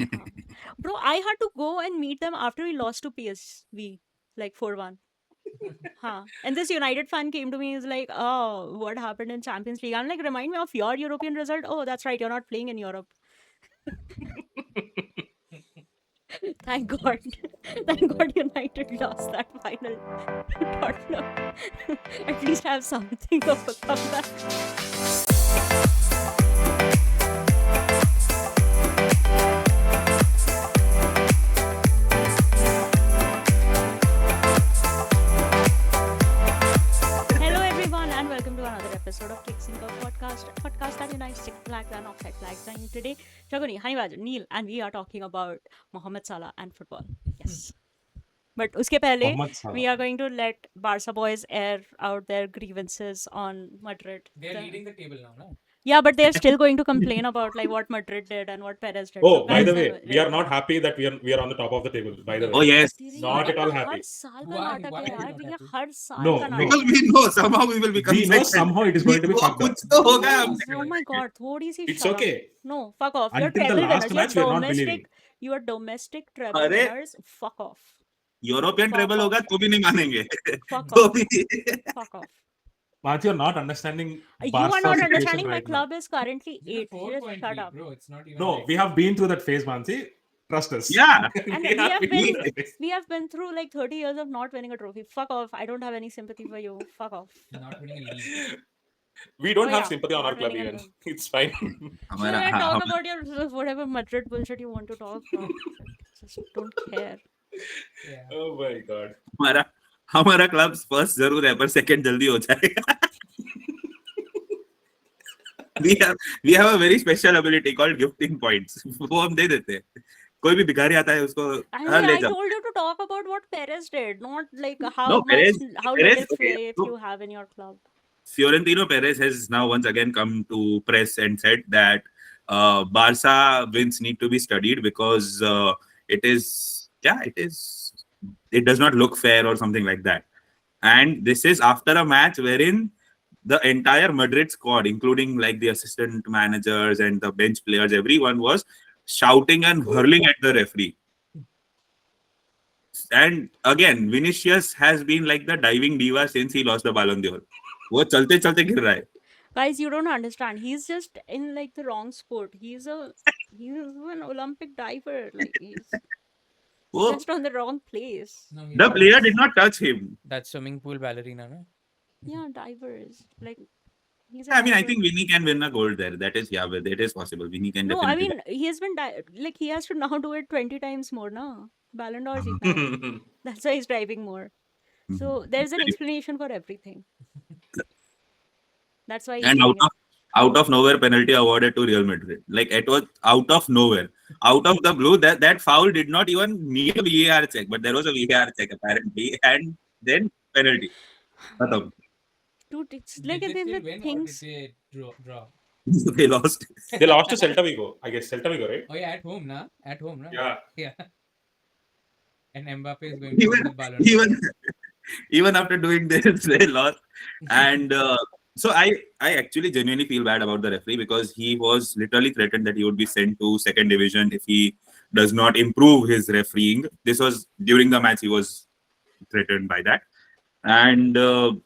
Huh. Bro, I had to go and meet them after we lost to PSV, like 4-1. Huh. And this United fan came to me, is like, oh, what happened in Champions League? I'm like, remind me of your European result. Oh, that's right, you're not playing in Europe. Thank God. Thank God United lost that final to Tottenham. At least have something of a comeback. Hello everyone and welcome to another episode of Kicks and Curve podcast, a podcast that unites stick flags and offside flags. And today, Shaguni, Hanibaj, Neil, and we are talking about Mohamed Salah and football. Yes. But uske pehle, Mohammad we Salah. are going to let Barca boys air out their grievances on Madrid. They're leading the table now, no? Yeah, but they're still going to complain about like what Madrid did and what Perez did. So Oh, by guys, the way, we are not happy that we are on the top of the table. By the Oh, way, yes. तेरे not ये at all her happy. साल का Why? नाटक Why है are you यार not ये happy? हर साल No, का no. नाटक Because we know somehow we will become We know second. somehow it is going to be वो fucked up. कुछ तो होगा No, हम oh second my होंगे. god, थोड़ी सी It's शर्म. okay. No, fuck off. You're Until the treble last winners. match, we are not believing. You're domestic treble अरे winners. Fuck off. European Fuck treble off. होगा तो भी नहीं मानेंगे. Fuck तो off. भी Fuck off. But you're not understanding You are Barca's not situation understanding. My right now. club is currently This is a 8th. Just 4-point shut lead, up. bro. It's not even No, like... we have been through that phase, Mansi. Trust us. Yeah. And we have been through that phase. we have been through like 30 years of not winning a trophy. Fuck off. I don't have any sympathy for you. Fuck off. not winning a league. We don't Oh, have yeah, sympathy on our not club winning a even. league. It's fine. Sure, हमारा yeah, talk हम- about your whatever Madrid bullshit you want to talk about. Just don't care. Yeah. Oh my god. हमारा हमारा club first जरूर है पर second जल्दी हो जाएगा. we have a very special ability called gifting points. वो हम दे देते हैं. कोई भी भिखारी आता है उसको हाँ ले I जाओ. told you to talk about what Perez did, not like how No, much how Perez, little okay, faith so- you have in your club. Fiorentino Perez has now once again come to press and said that Barca wins need to be studied because it does not look fair or something like that. And this is after a match wherein the entire Madrid squad, including like the assistant managers and the bench players, everyone was shouting and hurling at the referee. And again, Vinicius has been like the diving diva since he lost the Ballon d'Or. वो चलते चलते गिर रहा है. Guys, you don't understand. He's just in like the wrong sport. He's an Olympic diver. Like he's वो just on the wrong place. No, the player did not touch him. That swimming pool ballerina, no? Yeah, divers. Like he's a I mean, I diver. think Vinny can win a gold there. That is, yeah, it is possible. Vinny can No, I definitely. mean he has been like he has to now do it 20 times more, na? Ballon d'Or jeetna hai. That's why he's driving more. So there's an Very- explanation for everything. That's why he's and doing it. out of nowhere penalty awarded to Real Madrid. Like it was out of nowhere, out of the blue. That foul did not even need a VAR check, but there was a VAR check apparently, and then penalty. Khatam. Dude, it's Did like they the still win things. or did they draw? They lost. They lost to Celta Vigo. I guess Celta Vigo, right? Oh yeah, at home, na? At home, na? Yeah. Yeah. And Mbappe is going to win the Ballon d'Or. Even after doing this, they lost. And so I actually genuinely feel bad about the referee because he was literally threatened that he would be sent to second division if he does not improve his refereeing. This was during the match he was threatened by that. And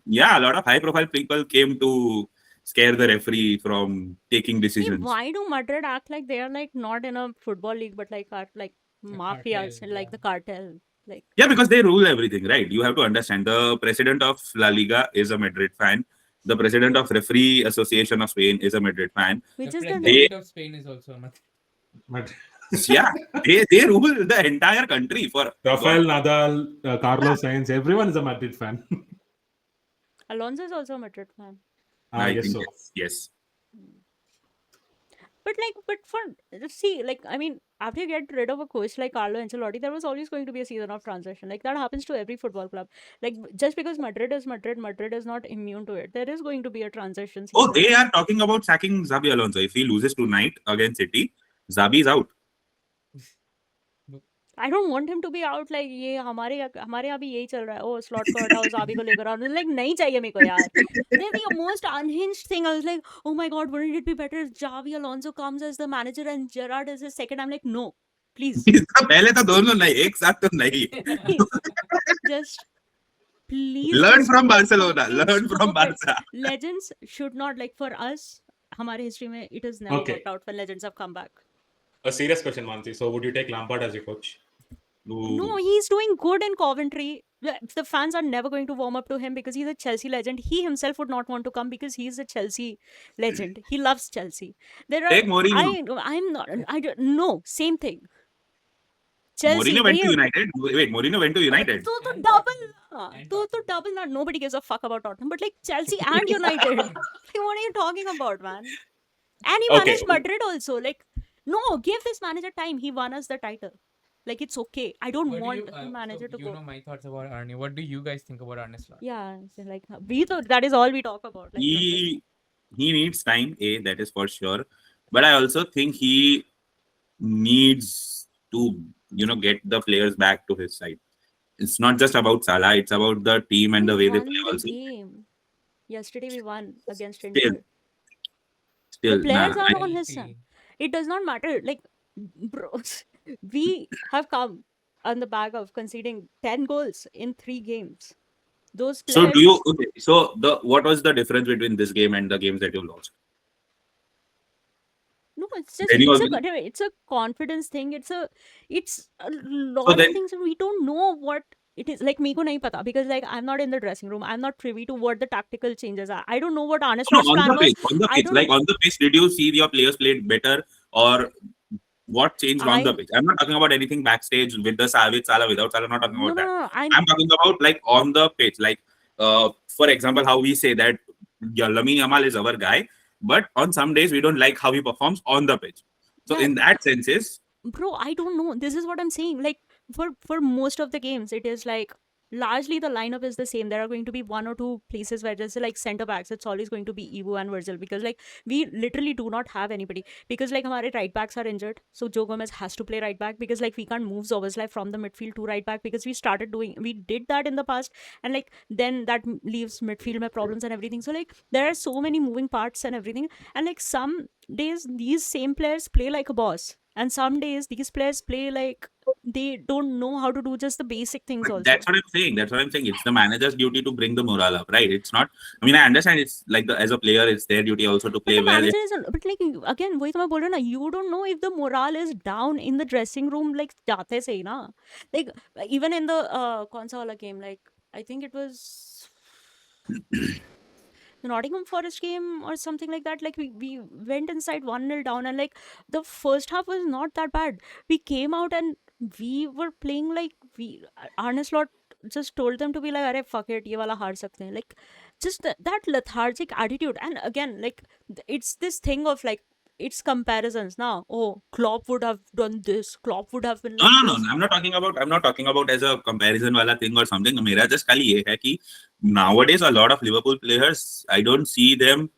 yeah, a lot of high profile people came to scare the referee from taking See, decisions. why do Madrid act like they are like not in a football league but like are like mafias cartel, and like yeah. the cartel? Like Yeah, because they rule everything, right? You have to understand the president of La Liga is a Madrid fan. The president of Referee Association of Spain is a Madrid fan. which The is the president of Spain is also a Madrid. But Yeah, they rule the entire country for Rafael Nadal, Carlos Sainz, everyone is a Madrid fan. Alonso is also a Madrid fan. I guess think so. yes. But see, like I mean, after you get rid of a coach like Carlo Ancelotti, there was always going to be a season of transition. Like that happens to every football club. Like just because Madrid is Madrid, Madrid is not immune to it. There is going to be a transition season. Oh, they are talking about sacking Xabi Alonso. If he loses tonight against City, Xabi is out. I don't want him to be out like ये हमारे यहाँ भी यही चल रहा है. Oh, slot को हटाओ, Xabi को लेकर आओ. Like नहीं चाहिए मेरे को यार. They're the most unhinged thing. I was like, oh my god, wouldn't it be better if Xabi Alonso comes as the manager and Gerrard is his second? I'm like, no. Please. इसका पहले तो दोनों नहीं, एक साथ तो नहीं. Just please Learn just from Barcelona. fucking Learn from stop it. Barca. Legends should not, like, for us, हमारे history में it has never Okay. worked out when legends have come back. A serious question, Mansi. So, would you take Lampard as your coach? No, Ooh. he's doing good in Coventry. The fans are never going to warm up to him because he's a Chelsea legend. He himself would not want to come because he's a Chelsea legend. He loves Chelsea. There are Take Mourinho. I'm not I don't no same thing. Chelsea. Mourinho went to they- United. Wait, Mourinho went to United. तो double तो double not nobody gives a fuck about Tottenham, but like Chelsea and United. Like, what are you talking about, man? And he Okay. managed Madrid also. Like, no, give this manager time. He won us the title. Like, it's okay. I don't What do want you, the manager so to you go. know my thoughts about Arnie. What do you guys think about Arne Slot? Yeah, so like we thought that is all we talk about. Like, He needs time, that is for sure. But I also think he needs to, get the players back to his side. It's not just about Salah, it's about the team and the we way they won play the also. game. Yesterday we won against Still, Inter. Still, The players nah, are on his side. It does not matter. Like, bros, we have come on the back of conceding 10 goals in 3 games. Those So players. do you okay? So what was the difference between this game and the games that you lost? No, it's just Then you it's a confidence thing. It's a lot of then- things and we don't know what it is. Like, मेरे को नहीं पता because like I'm not in the dressing room. I'm not privy to what the tactical changes are. I don't know what Arne No, Slot's on plan the was. pitch, on the I pitch, don't- like on the pitch, did you see your players played better or what changed on the I- pitch? I'm not talking about anything backstage with the with Salah, without Salah. Not talking No, about no, that. no. I'm talking about like on the pitch, like for example, how we say that Lamine Yamal is our guy, but on some days we don't like how he performs on the pitch. So Yeah. in that sense, Bro, I don't know. This is what I'm saying. Like, for most of the games, it is like largely the lineup is the same. There are going to be one or two places where there's like center backs. It's always going to be Evo and Virgil because like we literally do not have anybody because like our right backs are injured. So Joe Gomez has to play right back because like we can't move Zoboslai from the midfield to right back because we did that in the past and like then that leaves midfield with problems and everything. So like there are so many moving parts and everything and like some days these same players play like a boss and some days these players play like they don't know how to do just the basic things also. that's what I'm saying. That's what I'm saying. It's the manager's duty to bring the morale up, right? It's not. I mean, I understand. It's like as a player, it's their duty also to But play the well. manager is but like again वही तो मैं बोल रहा हूँ ना you don't know if the morale is down in the dressing room like जाते से ही ना like even in the कौन सा वाला game like I think it was the Nottingham Forest game or something like that. Like we went inside 1-0 down and like the first half was not that bad. We came out and we were playing like Arne Slot just told them to be like, "Arey fuck it, ये वाला हार सकते हैं." Like just that lethargic attitude. And again, like it's this thing of like it's comparisons now. Oh, Klopp would have done this. Klopp would have been like No. this. I'm not talking about as a comparison wala thing or something. मेरा just खाली ये है कि nowadays a lot of Liverpool players, I don't see them.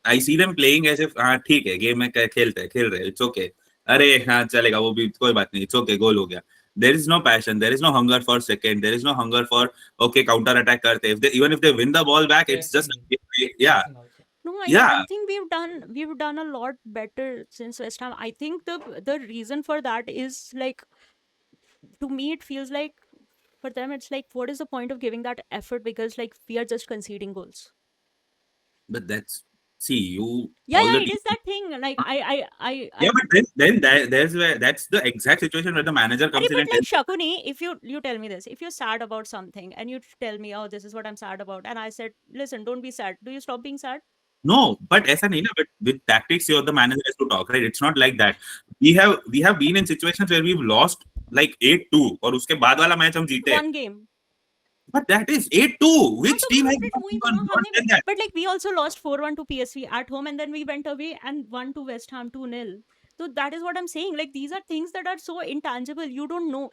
I see them playing as if हाँ ठीक है game में खेल रहे हैं, it's okay. अरे हाँ चलेगा वो भी कोई बात नहीं, it's okay, गोल हो गया. There is no passion, there is no hunger for second, there is no hunger for okay counter attack करते. Even if they win the ball back, it's just yeah. No, I Yeah. think we've done a lot better since West Ham. I think the reason for that is like to me it feels like for them it's like what is the point of giving that effort because like we are just conceding goals. But that's see you. Yeah, all yeah, the it is that thing. Like I Yeah, but then there's where that's the exact situation where the manager comes Arey, in but and like tells Shakuni, if you tell me this, if you're sad about something and you tell me, oh, this is what I'm sad about, and I said, listen, don't be sad. Do you stop being sad? no, but ऐसा नहीं ना. But with tactics, the manager has to talk, right? It's not like that. We have been in situations where we've lost like 8-2 और उसके बाद वाला match हम जीते. One game. But that is 8-2. Which तो team has but वही तो not ना, हमने done that? but like we also lost 4-1 to PSV at home and then we went away and won to West Ham 2-0. So that is what I'm saying. Like these are things that are so intangible. You don't know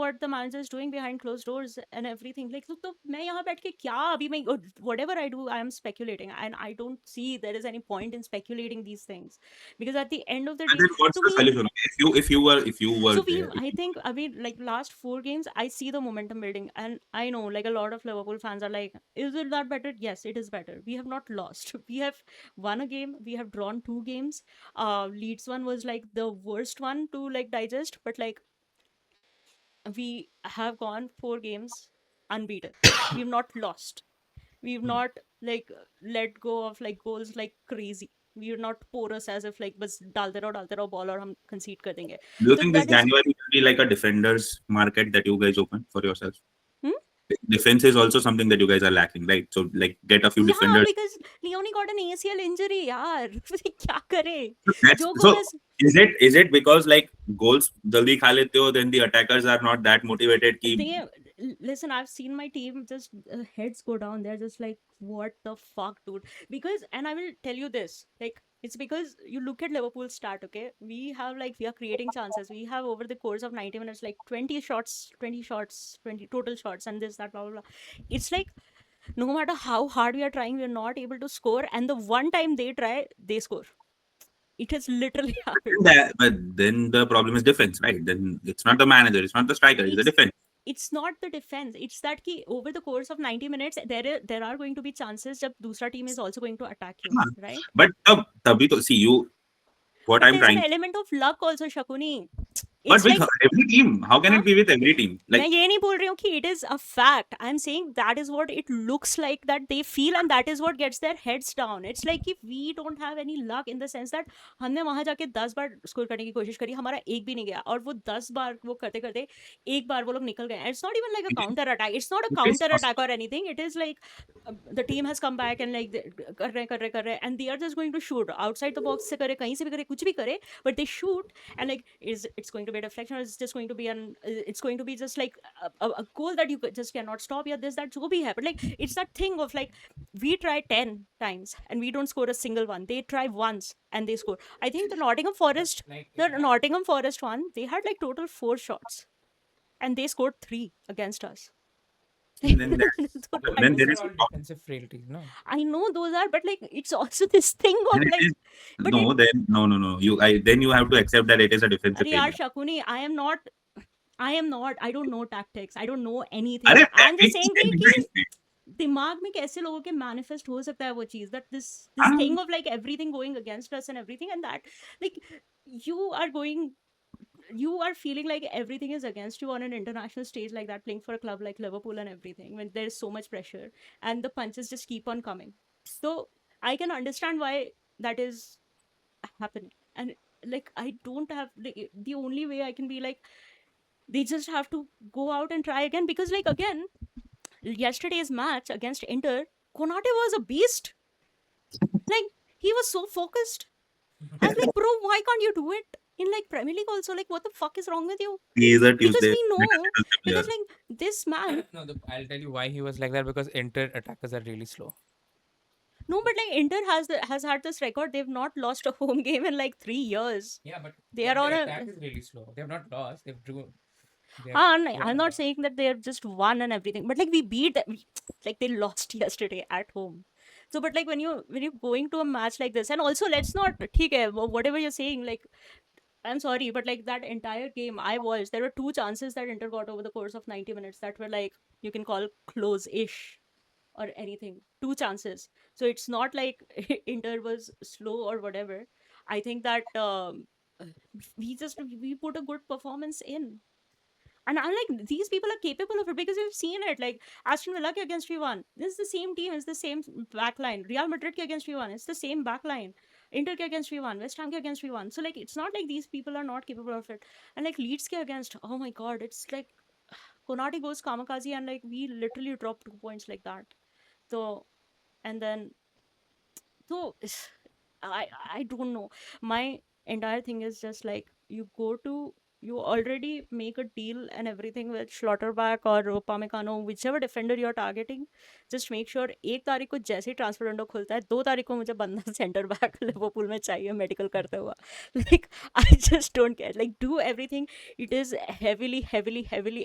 what the manager is doing behind closed doors and everything. Like तो मैं यहाँ बैठ के क्या अभी मैं whatever I do, I am speculating and I don't see there is any point in speculating these things because at the end of the And day, then what's to the me, solution? If you were so there, I think I mean like last 4 games I see the momentum building and I know like a lot of Liverpool fans are like, is it that better? Yes, it is better. We have not lost. We have won a game. We have drawn 2 games. Leeds one was like the worst one to like digest, but like we have gone 4 games unbeaten. We've not lost. We've not like let go of like goals like crazy. We're not porous as if like बस डालते रहो ball और हम concede कर देंगे. Do you So think this that is January will be like a defenders market that you guys open for yourself? Hmm? Defense is also something that you guys are lacking, right? So like get a few yeah, defenders. because Leone got an ACL injury यार. क्या करे? Joe So Gomez. is it because like goals jaldi kha lete ho, then the attackers are not that motivated ki Listen, I've seen my team just heads go down. They're just like, what the fuck, dude? Because, and I will tell you this, like, it's because you look at Liverpool's start, okay? We are creating chances. We have over the course of 90 minutes, like 20 shots, 20 total shots, and this, that, blah, blah, blah. It's like, no matter how hard we are trying, we're not able to score. And the one time they try, they score. It has literally happened. but then the problem is defense, right? Then it's not the manager, it's not the striker, it's the defense. It's not the defense. It's that ki over the course of 90 minutes, there are going to be chances that दूसरा team is also going to attack you, हाँ, right? But tabhi to see you. What But I'm there's trying. an element of luck also, Shakuni. But It's with like every team, how can it be with every team? मैं Like ये नहीं बोल रही हूँ कि it is a fact. I'm saying that is what it looks like that they feel, and that is what gets their heads down. It's like if we don't have any luck in the sense that हमने वहां जाके 10 बार score करने की कोशिश करी, हमारा एक भी नहीं गया, और वो 10 बार वो करते करते एक बार वो लोग निकल गए. It's not even like a counter attack. It's not a it is counter possible. attack or anything. It is like the team has come back and like कर रहे हैं, and they are just going to shoot outside the box से करे, कहीं से भी करे, कुछ भी करे, but they shoot, and like it's going to be a deflection, or it's just going to be it's going to be just like a goal that you just cannot stop. Yeah, this that जो भी है, but like it's that thing of like we try 10 times and we don't score a single one. They try once and they score. I think the Nottingham Forest one, they had like total 4 shots and they scored 3 against us. And then So that then was- there Those is are a all problem. defensive frailties, no? I know those are, but like it's also this thing of Then it like is- but no, then no. Then you have to accept that it is a defensive Arey yaar, failure. Shakuni, I am not. I don't know tactics. I don't know anything. अरे I'm just tactics saying can कि be दिमाग में कैसे लोगों के manifest हो सकता है वो चीज, that this हाँ, thing of like everything going against us and everything, and that like you are feeling like everything is against you on an international stage like that, playing for a club like Liverpool and everything, when there is so much pressure and the punches just keep on coming. So I can understand why that is happening, and like I don't have like, the only way I can be like they just have to go out and try again, because like again yesterday's match against Inter, Konate was a beast. Like he was so focused. I was like, bro, why can't you do it in like Premier League also? Like, what the fuck is wrong with you? he is a Because Tuesday. we know, player. because like this man, No, I'll tell you why he was like that, because Inter attackers are really slow. no, but like Inter has had this record. They've not lost a home game in like 3 years. Yeah, but They are on their a- attack is really slow. They have not lost. They've drew. I'm not saying that they're just won and everything, but like we beat them, like they lost yesterday at home. So, but like when you're going to a match like this, and also let's not, ठीक है, whatever you're saying, like I'm sorry, but like that entire game I watched, there were 2 chances that Inter got over the course of 90 minutes that were like you can call close-ish or anything. 2 chances. So it's not like Inter was slow or whatever. I think that we put a good performance in. And I'm like, these people are capable of it because we've seen it. Like Aston Villa ke against we won. This is the same team, it's the same back line. Real Madrid ke against we won. It's the same back line. Inter ke against we won. West Ham ke against we won. So like it's not like these people are not capable of it. And like Leeds ke against, oh my god, it's like Konate goes kamikaze and like we literally dropped 2 points like that. So and then so I don't know. My entire thing is just like you already make a deal and everything with Schlotterbeck or Upamecano, whichever defender you're targeting. Just make sure 1 तारीख को जैसे ही transfer window खुलता है 2 तारीख को मुझे बंदा centre back Liverpool में चाहिए मेडिकल करते हुआ. Like I just don't care. Like do everything. It is heavily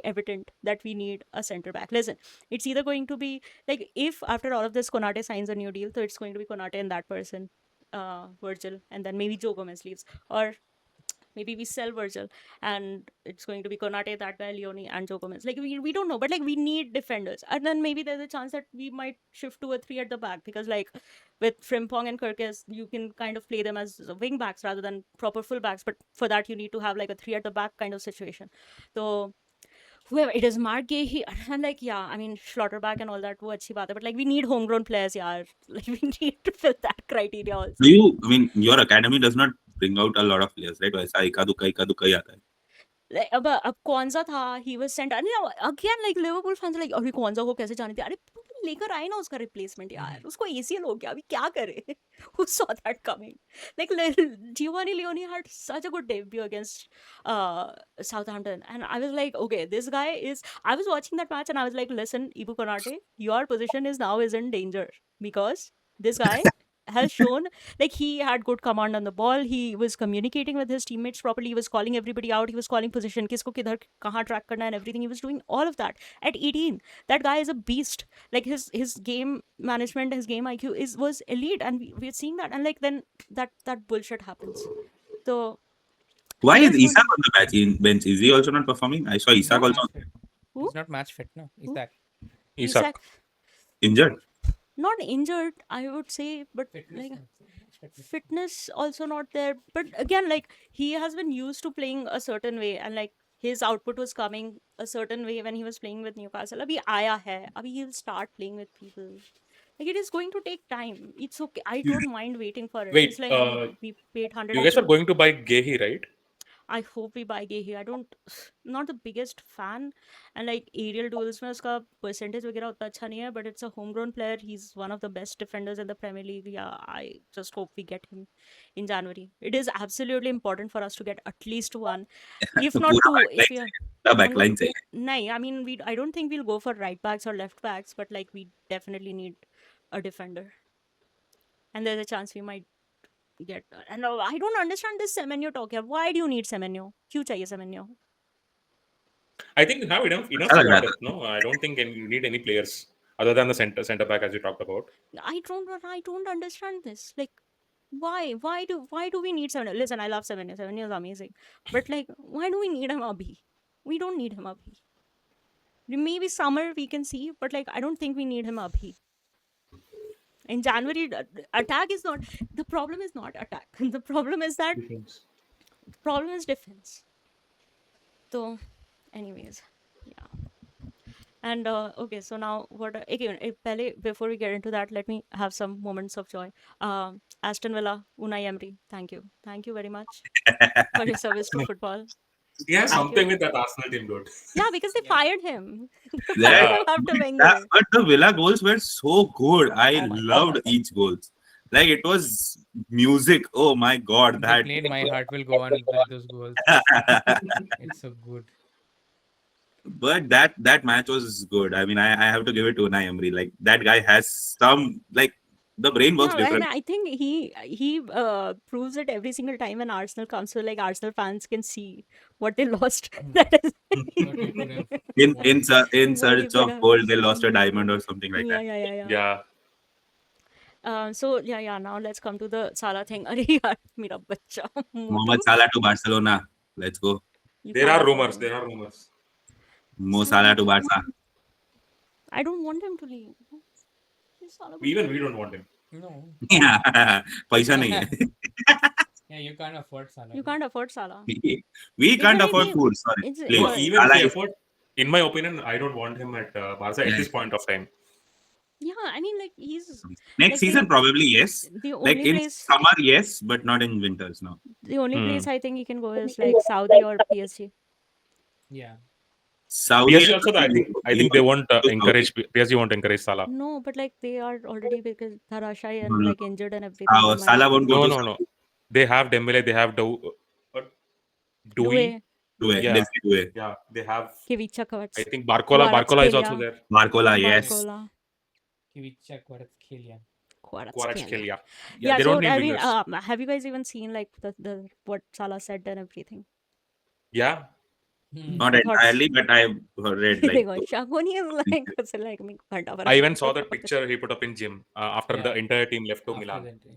evident that we need a center back. Listen, it's either going to be like if after all of this Konate signs a new deal, so it's going to be Konate and that person, Virgil, and then maybe Joe Gomez leaves, or Maybe we sell Virgil and it's going to be Konate, that guy, Leone, and Joe Gomez. Like we don't know, but like we need defenders. And then maybe there's a chance that we might shift to a 3 at the back, because like with Frimpong and Kirkes, you can kind of play them as wing backs rather than proper full backs. But for that, you need to have like a 3 at the back kind of situation. So whoever it is, Mark Gay, and like, yeah, I mean, Schlotterback and all that, wo achhi baat hai, but like we need homegrown players, yaar. Like we need to fill that criteria also. I mean, your academy does not bring out a lot of players, right? वैसा इक्का दुक्का ही आता है. Like, अब कौन सा था, he was sent, and again like Liverpool fans are like, अरे कौन सा को कैसे जाने दिया, अरे लेकर आए ना उसका रिप्लेसमेंट यार, उसको ACL हो गया, अभी क्या करे. Who saw that coming? Like Giovanni Leone had such a good debut against Southampton, and I was like, okay, this guy is. I was watching that match and I was like, listen, Ibu Konate, your position is in danger, because this guy has shown like he had good command on the ball. He was communicating with his teammates properly. He was calling everybody out. He was calling position, kisko kidhar kahan track karna and everything. He was doing all of that at 18. That guy is a beast. Like his game management, his game IQ was elite, and we're seeing that. And like then that bullshit happens. So Why it is is good. Isak on the bench? Is he also not performing? I saw Isak Not also match fit. Who? He's not match fit, no. Who? Isak. Isak. injured. Not injured, I would say, but Fitness. like Match fitness. fitness also not there. But again, like he has been used to playing a certain way, and like his output was coming a certain way when he was playing with Newcastle. Abhi aaya hai, abhi he'll start playing with people. Like it is going to take time. It's okay. I don't mind waiting for it. Wait, It's like we paid 100. You guys are going to buy Gehi, right? I hope we buy Gehi. I don't, not the biggest fan, and like aerial duels में उसका percentage वगैरह उतना अच्छा नहीं है, but it's a homegrown player. He's one of the best defenders in the Premier League. Yeah, I just hope we get him in January. It is absolutely important for us to get at least one, if not पूरा two. backline If we are, चाहिए, backline चाहिए. no, I mean I don't think we'll go for right backs or left backs, but like we definitely need a defender, and there's a chance we might get. And I don't understand this Semenyo talk here. Why do you need Semenyo? क्यों चाहिए Semenyo? I think you have enough अच्छा लग रहा depth, no? I don't think you need any players other than the center back, as you talked about. I don't understand this. Like, why do we need Semenyo? Listen, I love Semenyo. Semenyo is amazing, but like, why do we need him abhi? We don't need him abhi. Maybe summer we can see, but like, I don't think we need him abhi. In January, attack is not the problem. Is not attack. The problem is that problem is defense. So, anyways, yeah. And okay, so now what? Again, before we get into that, let me have some moments of joy. Aston Villa, Unai Emery, thank you very much for your service to football. He has something with that Arsenal team, dude. Yeah, because they fired him That- after Wenger. But the Villa goals were so good. I Oh my loved each goals. Like it was music. Oh my god, They that played My Heart Will Go On with those goals. It's so good. but that match was good. I mean, I have to give it to Unai Emery. Like that guy has some like the brain works No, and different. I think he proves it every single time when Arsenal comes. So like Arsenal fans can see what they lost. That is What we could have- In What you search could of have- gold, they lost a diamond or something like that. yeah. Yeah. So yeah. Now let's come to the Salah thing. अरे यार मेरा बच्चा. Mohamed Salah to Barcelona. Let's go. You There can't are afford rumors. him. There are rumors. Mo Salah to Barca. I don't want him to leave. Salah would Even leave. we don't want him. No. पैसा नहीं है. Yeah, you can't afford Salah. You can't afford Salah. We can't Literally, afford we- food. Sorry. it's- Please. Yeah. Even Salah if we is- afford, in my opinion, I don't want him at Barca at this point of time. Yeah, I mean like he's Next like season, the- probably yes. the only Like in place. summer, yes, but not in winters. No. The only Hmm. place I think he can go is like Saudi or PSG. Yeah. Saudi. PSG also, I think they won't encourage PSG won't encourage Salah. No, but like they are already, because Dharashai and Hmm. like injured and everything. they might- Salah won't go to No. They have Dembele. They have Dewey. Doué, Due. Yeah. Definitely Due. Yeah, they have. Kivica Kvaratskhelia. I think Barcola. Barcola is also Kvaratskhelia. there. Barcola, yes. Barcola, Kivica Kvaratskhelia. Kvaratskhelia. Kvaratskhelia. Yeah, they so don't need I mean, wingers. have you guys even seen like the what Salah said and everything? Yeah. Not entirely, but I've read like. Shagoni is like, it's like me, I even saw that picture he put up in gym after Yeah. the entire team left to After Milan. that, yeah.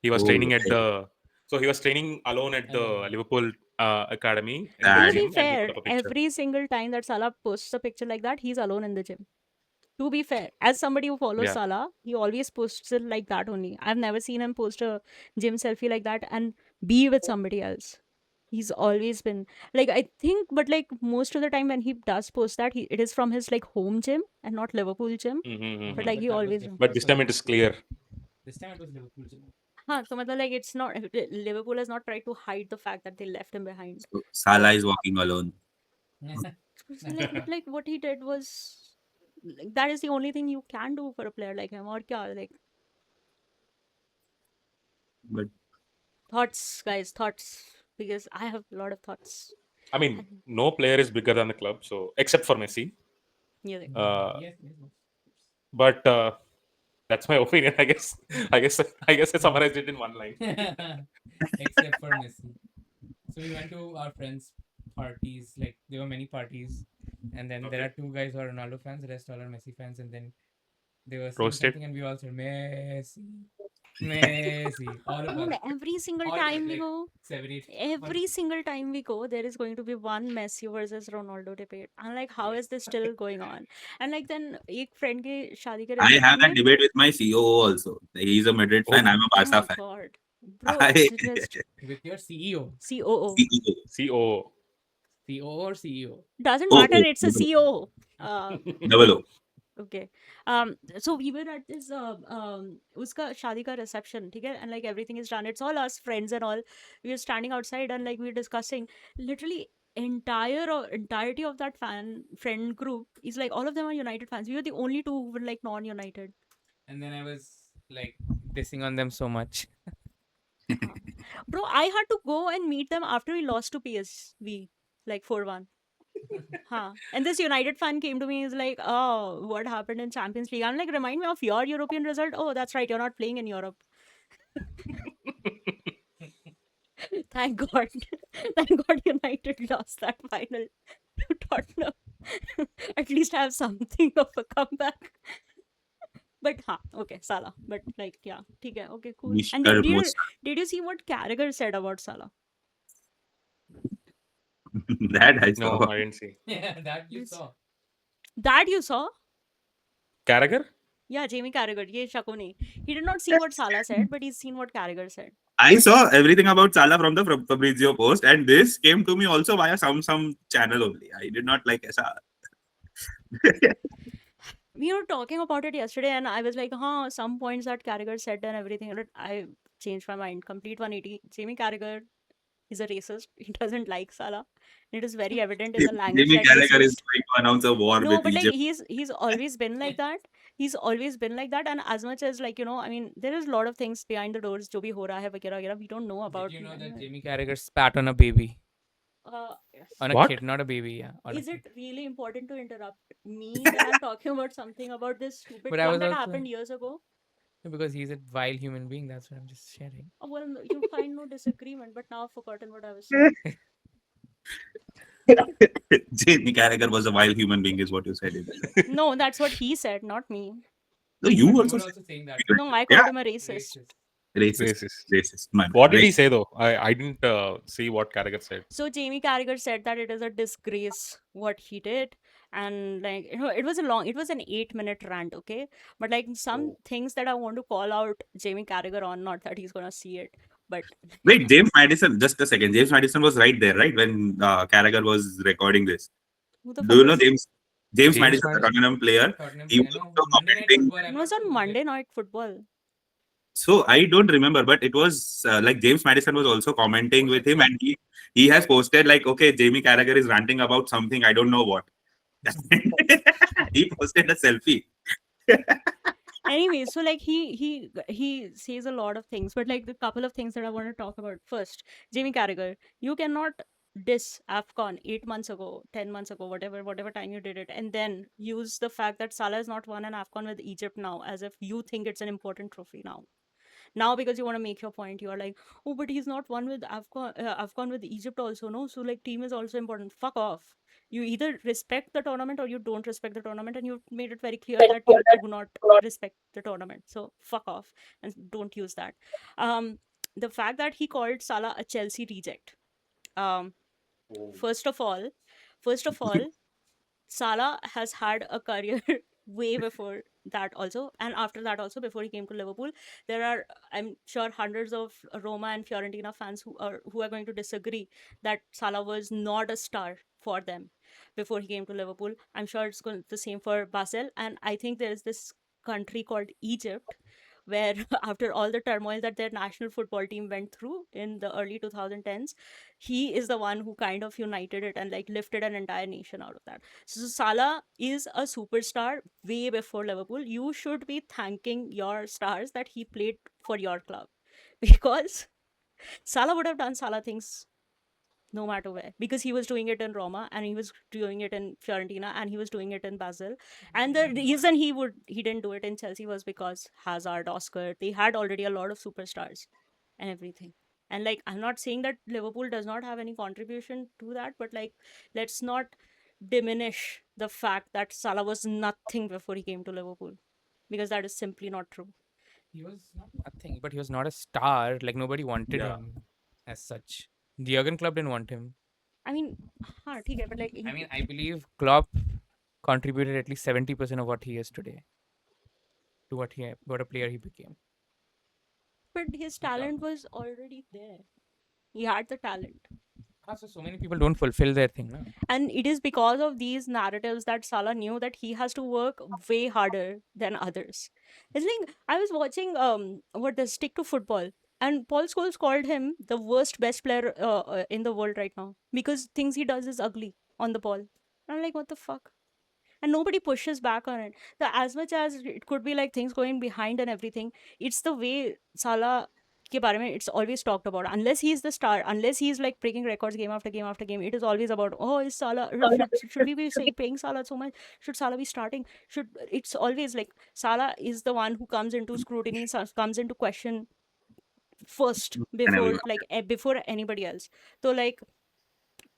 He was Oh, training at okay. the So he was training alone at the Alone. Liverpool academy in To And- be Belgium, and he fair, put up a picture. every single time that Salah posts a picture like that, he's alone in the gym. To be fair, as somebody who follows Yeah. Salah, he always posts it like that only. I've never seen him post a gym selfie like that and be with somebody else. He's always been like, I think, but like most of the time when he does post that, it is from his like home gym and not Liverpool gym. Mhm, But mhm. like he that was always. different. But this time it is clear. This time it was Liverpool. Huh, so matlab, like it's not Liverpool has not tried to hide the fact that they left him behind. So Salah is walking alone. So, like what he did was like, that is the only thing you can do for a player like him. Or kya, like But thoughts, guys, thoughts, because I have a lot of thoughts. I mean, no player is bigger than the club, so except for Messi. Yeah, like, Yes. But that's my opinion. I guess. I guess I summarized it in one line. Except for Messi. So we went to our friends' parties. Like there were many parties, and then there Okay. are two guys who are Ronaldo fans, the rest all are Messi fans, and then they were saying Roasted. something, and we all said Messi, Messi, all of and us. every single All time we like go, 7, 8. every single time we go, there is going to be one Messi versus Ronaldo debate. I'm like, how is this still going on? And like then एक friend के शादी के I have reception that में, debate with my COO also. He's a Madrid fan. Oh. I'm a oh Barca my fan. god, bro, I, it's just With your CEO, COO. CEO. CO or CEO. Doesn't Oh, matter. oh, It's a double CO. Double O. Okay. So we were at this uska shadi ka reception, ठीक है? And like everything is done. It's all us friends and all. We were standing outside and like we were discussing. Literally entirety of that friend group is like all of them are United fans. We were the only two who were like non-United. And then I was like dissing on them so much. Bro, I had to go and meet them after we lost to PSV like 4-1. Huh. And this United fan came to me, is like, oh, what happened in Champions League? I'm like, remind me of your European result. Oh, that's right, you're not playing in Europe. Thank God. Thank God United lost that final to Tottenham. At least I have something of a comeback. But okay, Salah. But like, yeah, okay, okay, cool. And Mr. did you see what Carragher said about Salah? That I No, saw. I didn't see. Yeah, that you Yes. saw. That you saw? Carragher? Yeah, Jamie Carragher. Ye Shakuni. He did not see what Salah said, but he's seen what Carragher said. I saw everything about Salah from the Fabrizio post, and this came to me also via some channel only. I did not like Salah. We were talking about it yesterday, and I was like, some points that Carragher said and everything. But I changed my mind. Complete 180. Jamie Carragher is a racist. He doesn't like Salah. It is very evident in the language Jimmy that he Carragher is used. trying to announce a war No, with but like Egypt. he's always been like that. He's always been like that. And as much as like, I mean, there is a lot of things behind the doors. Jo bhi ho raha hai, वगैरह वगैरह, we don't know about. Did you know him, that right? Jamie Carragher spat on a baby? Yes. On a What? kid, not a baby, yeah. on a Is kid. it really important to interrupt me when I'm talking about something about this stupid But I one was that also- happened years ago? Because he's a vile human being, that's what I'm just sharing. Oh, well, you find no disagreement, but now I've forgotten what I was saying. Jamie Carragher was a wild human being, is what you said. No, that's what he said, not me. No, you But also were said also saying that. No, I called Yeah. him a racist. Racist. racist. My bad. What did he Racist. say though? I didn't see what Carragher said. So Jamie Carragher said that it is a disgrace what he did, and like it was an 8-minute rant, okay? But like some things that I want to call out Jamie Carragher on, not that he's gonna see it, but Wait, James Madison, just a second. James Madison was right there, right? When Carragher was recording this. who the Do fuck you know is- James James Madison, the Madison? Tottenham player? Tottenham, He I was know, also Monday Night commenting. Football, I'm It was not on sure who Monday did. Night Football. So I don't remember, but it was like James Madison was also commenting with him, and he has posted like, okay, Jamie Carragher is ranting about something, I don't know what. He posted a selfie. Anyway, so like he says a lot of things, but like the couple of things that I want to talk about. First, Jamie Carragher, you cannot diss AFCON 8 months ago, 10 months ago, whatever time you did it, and then use the fact that Salah has not won an AFCON with Egypt now as if you think it's an important trophy now. Now because you want to make your point, you are like, oh, but he's not won with AFCON with Egypt also, no? So like team is also important. Fuck off. You either respect the tournament or you don't respect the tournament, and you've made it very clear that you do not respect the tournament. So fuck off and don't use that. the fact that he called Salah a Chelsea reject. Um, first of all, Salah has had a career way before that also, and after that also, before he came to Liverpool. There are, I'm sure, hundreds of Roma and Fiorentina fans who are going to disagree that Salah was not a star for them before he came to Liverpool. I'm sure it's going the same for Basel, and I think there is this country called Egypt where after all the turmoil that their national football team went through in the early 2010s, he is the one who kind of united it and like lifted an entire nation out of that. So Salah is a superstar way before Liverpool. You should be thanking your stars that he played for your club, because Salah would have done Salah things no matter where, because he was doing it in Roma and he was doing it in Fiorentina and he was doing it in Basel. And the reason he didn't do it in Chelsea was because Hazard, Oscar, they had already a lot of superstars and everything. And like, I'm not saying that Liverpool does not have any contribution to that, but like, let's not diminish the fact that Salah was nothing before he came to Liverpool, because that is simply not true. He was not nothing, but he was not a star. Like nobody wanted Yeah. him as such. The Jurgen Klopp didn't want him. I mean, ठीक है, but like, I mean, I believe Klopp contributed at least 70% of what he is today to what a player he became. but his talent was already there. He had the talent. So many people don't fulfill their thing. No? And it is because of these narratives that Salah knew that he has to work way harder than others. It's like, I was watching what the Stick to Football, and Paul Scholes called him the worst best player in the world right now, because things he does is ugly on the ball. I'm like, what the fuck? And nobody pushes back on it. As much as it could be like things going behind and everything, it's the way Salah ke bare mein it's always talked about. Unless he's the star, unless he's like breaking records game after game after game, it is always about, oh, is Salah, should we be paying Salah so much? Should Salah be starting? It's always like Salah is the one who comes into scrutiny, comes into question first before everyone. like before anybody else. So like,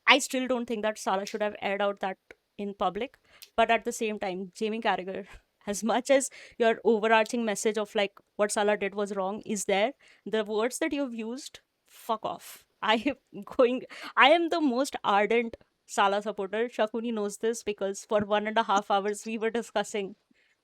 I still don't think that Salah should have aired out that in public. But at the same time, Jamie Carragher, as much as your overarching message of like what Salah did was wrong is there, the words that you've used, fuck off. I am the most ardent Salah supporter. Shakuni knows this, because for 1.5 hours we were discussing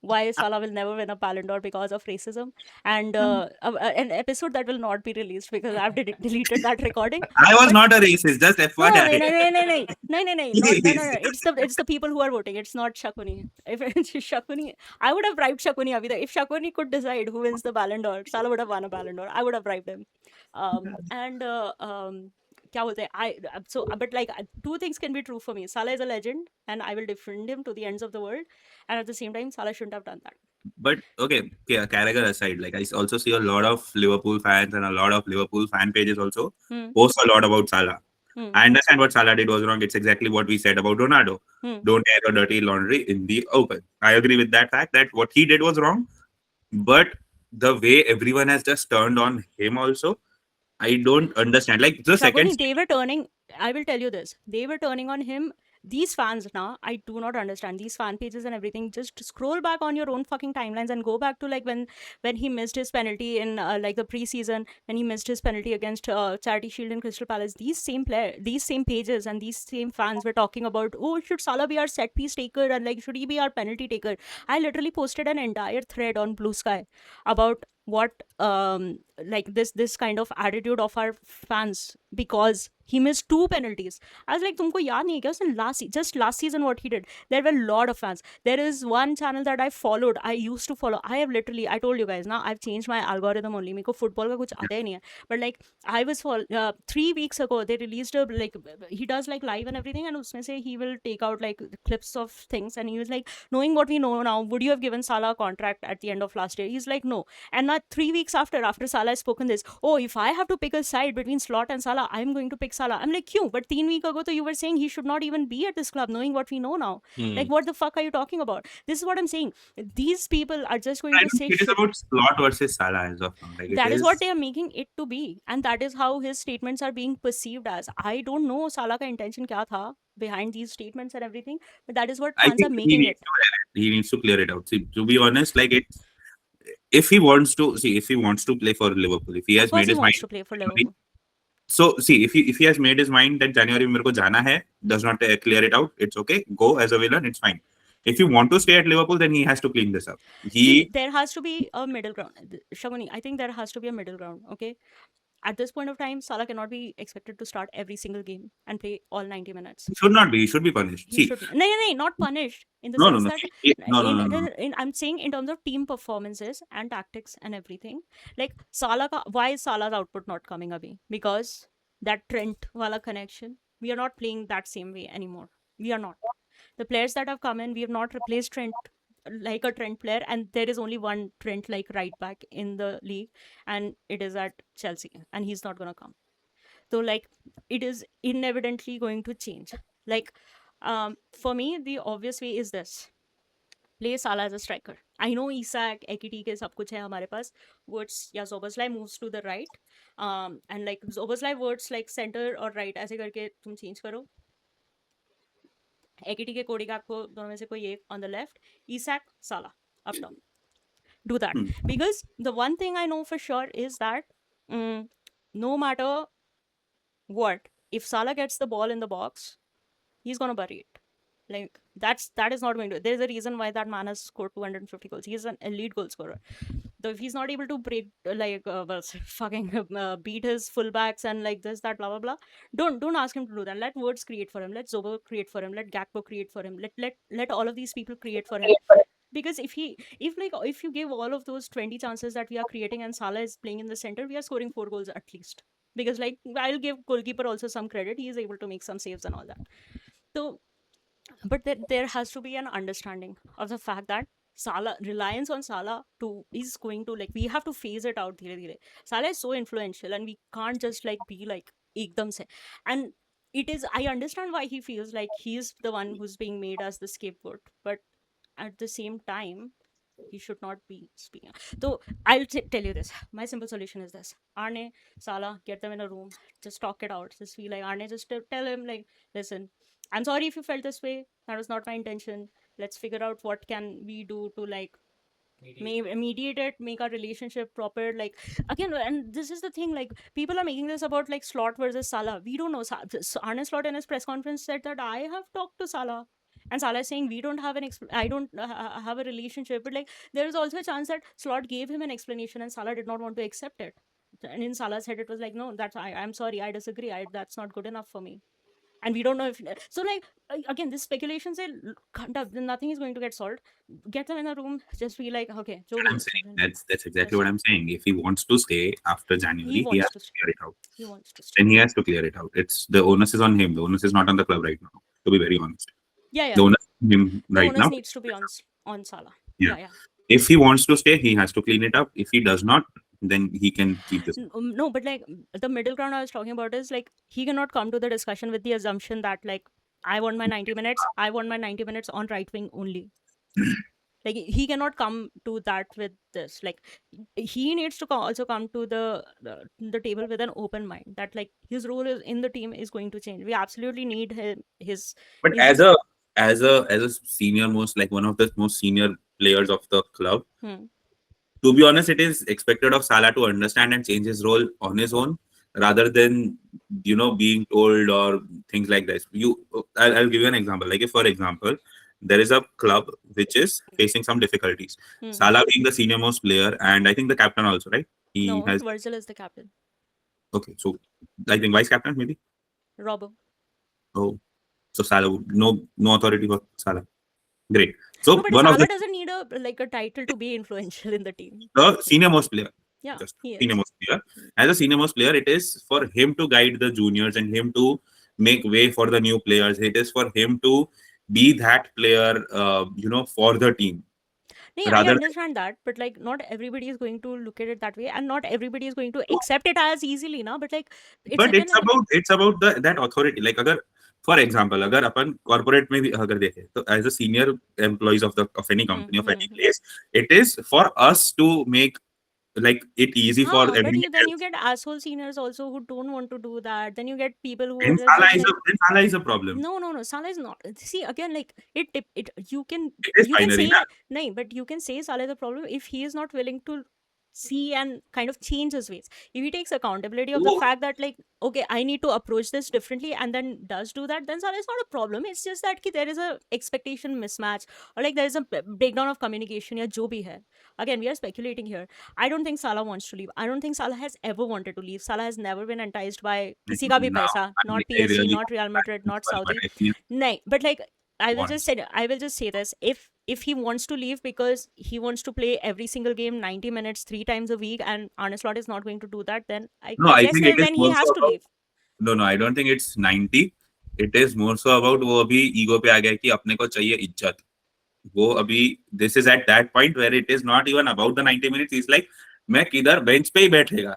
why Salah will never win a Ballon d'Or because of racism, and an episode that will not be released because I've deleted that recording. I was not a racist, just No, FYI. no. It's the people who are voting. It's not Shakuni. If it's Shakuni, I would have bribed Shakuni. Abhi tak. If Shakuni could decide who wins the Ballon d'Or, Salah would have won a Ballon d'Or. I would have bribed him. क्या बोलते हैं? But like, two things can be true for me. Salah is a legend, and I will defend him to the ends of the world. And at the same time, Salah shouldn't have done that. But okay, Carragher aside, like I also see a lot of Liverpool fans and a lot of Liverpool fan pages also post a lot about Salah. I understand what Salah did was wrong. It's exactly what we said about Ronaldo. Don't air your dirty laundry in the open. I agree with that fact that what he did was wrong. But the way everyone has just turned on him also, I don't understand. Like the second, Shakuni, they were turning. I will tell you this. They were turning on him. These fans now, I do not understand these fan pages and everything. Just scroll back on your own fucking timelines and go back to like when he missed his penalty in like the preseason, when he missed his penalty against Charity Shield in Crystal Palace. These same pages and these same fans were talking about, oh, should Salah be our set piece taker, and like, should he be our penalty taker? I literally posted an entire thread on Blue Sky about what like this kind of attitude of our fans, because he missed 2 penalties. I was like, तुमको याद नहीं है क्या उसने just last season what he did? There were a lot of fans. There is one channel that I used to follow. I told you guys now, I've changed my algorithm only. मेरे को football का कुछ आता ही नहीं है. But like, I was 3 weeks ago they released a like, he does like live and everything, and उसमें से he will take out like clips of things, and he was like, knowing what we know now, would you have given Salah a contract at the end of last year? He's like, no. And not 3 weeks after Salah has spoken this, oh, if I have to pick a side between Slot and Salah, I'm going to pick Salah. I'm like, क्यों? But 3 weeks ago you were saying he should not even be at this club, knowing what we know now. Like, what the fuck are you talking about? This is what I'm saying. These people are just going I to don't say think it is about Slot versus Salah as of now. Like, that is what they are making it to be, and that is how his statements are being perceived as. I don't know Salah ka intention kya tha behind these statements and everything, but that is what I fans are think making it. he needs to clear it out. See, to be honest, like if he wants to play for Liverpool, if he Of has course, made he his wants mind, to play for Liverpool. so see, if he has made his mind that January में मेरे को जाना है, does not clear it out, it's okay. Go as a villain, it's fine. If you want to stay at Liverpool, then he has to clean this up. See, there has to be a middle ground. Shaguni, I think there has to be a middle ground. Okay, at this point of time, Salah cannot be expected to start every single game and play all 90 minutes. He should not be. He should be punished. He See, should be. No, not punished in the no, no, sense no. that I'm saying in terms of team performances and tactics and everything. Like why is Salah's output not coming away? Because that Trent wala connection, we are not playing that same way anymore. We are not. The players that have come in, we have not replaced Trent like a Trent player, and there is only one Trent like right back in the league, and it is at Chelsea, and he's not gonna come. So like it is inevitably going to change. Like for me, the obvious way is this: play Salah as a striker. I know Isak, Ekitike, सब कुछ है हमारे पास. Words या Zoboslai moves to the right, and like Zoboslai words like center or right ऐसे करके तुम change करो. Ekitike, Cody Gakpo, दोनों में से कोई एक on the left. Isak, Salah up top. Do that because the one thing I know for sure is that no matter what, if Salah gets the ball in the box, he's gonna bury it. Like that is not going to. There's a reason why that man has scored 250 goals. He's an elite goal scorer. So if he's not able to break beat his fullbacks and like this, that, blah blah blah, don't ask him to do that. Let Words create for him. Let Zobo create for him. Let Gakpo create for him. Let all of these people create for him. Because if you give all of those 20 chances that we are creating and Salah is playing in the center, we are scoring 4 goals at least. Because like I'll give goalkeeper also some credit. He is able to make some saves and all that. So, but there has to be an understanding of the fact that reliance on Salah is going to, like, we have to phase it out dhire dhire. Salah is so influential and we can't just like be like ekdam se. And it is, I understand why he feels like he's the one who's being made as the scapegoat, but at the same time he should not be speaking. So I'll tell you this. My simple solution is this: Arne, Salah, get them in a room, just talk it out. Just feel like Arne, just tell him like, listen, I'm sorry if you felt this way. That was not my intention. Let's figure out what can we do to like mediate it, make our relationship proper. Like again, and this is the thing, like people are making this about like Slot versus Salah. We don't know. Arne Slot in his press conference said that I have talked to Salah. And Salah is saying we don't have I don't have a relationship, but like there is also a chance that Slot gave him an explanation and Salah did not want to accept it. And in Salah's head, it was like, no, I'm sorry, I disagree. That's not good enough for me. And we don't know if so. Like again, this speculation say nothing is going to get solved. Get them in a room, just be like, okay. I'm saying that's exactly what I'm saying. If he wants to stay after January, he has to clear it out. He wants to stay. Then he has to clear it out. It's the onus is on him. The onus is not on the club right now. To be very honest. Yeah. The onus is on him the right onus now. needs to be on Salah. Yeah. Yeah. If he wants to stay, he has to clean it up. If he does not, then he can keep this. No, but like the middle ground I was talking about is like he cannot come to the discussion with the assumption that like I want my 90 minutes on right wing only. Like he cannot come to that with this. Like he needs to also come to the table with an open mind that like his role in the team is going to change. We absolutely need his. But as a senior most, like one of the most senior players of the club, to be honest, it is expected of Salah to understand and change his role on his own rather than being told or things like this. I'll give you an example. Like if, for example, there is a club which is facing some difficulties. Salah being the senior most player and I think the captain also, right? Virgil is the captain. Okay, so I think vice captain maybe. Robbo. Oh, so Salah, no authority for Salah. Great. So no, but Salah doesn't need a title to be influential in the team. The senior most player. Yeah, senior most player. As a senior most player, it is for him to guide the juniors and him to make way for the new players. It is for him to be that player, for the team. I understand that, but like not everybody is going to look at it that way, and not everybody is going to accept it as easily, na. But like, it's about that authority. Like, for example, अगर अपन corporate में भी अगर देखें, तो as a senior employees of any company of any place, it is for us to make like it easy for But everyone then you else. get asshole seniors also who don't want to do that. Then you get people who are Then just Salah like, is a problem. no. Salah is not. See again, like it. You can It is binary, say na? no, but you can say Salah is a problem if he is not willing to see and kind of change his ways. If he takes accountability of the वो fact that like, okay, I need to approach this differently, and then does do that, then Salah is not a problem. It's just that ki there is a expectation mismatch, or like there is a breakdown of communication या जो भी है. Again, we are speculating here. I don't think Salah wants to leave. I don't think Salah has ever wanted to leave. Salah has never been enticed by किसी का भी now पैसा, I not PSG, really not Real Madrid, not but Saudi. I feel No, but like I will wants. just say this. If he wants to leave because he wants to play every single game 90 minutes 3 times a week and Arne Slot is not going to do that, then No, I I guess think it is then he more has so to about leave. no, I don't think it's 90. It is more so about वो अभी ego पे आ गया कि अपने को चाहिए इज्जत. वो अभी this is at that point where it is not even about the 90 minutes. It's like मैं किधर बेंच पे ही बैठेगा.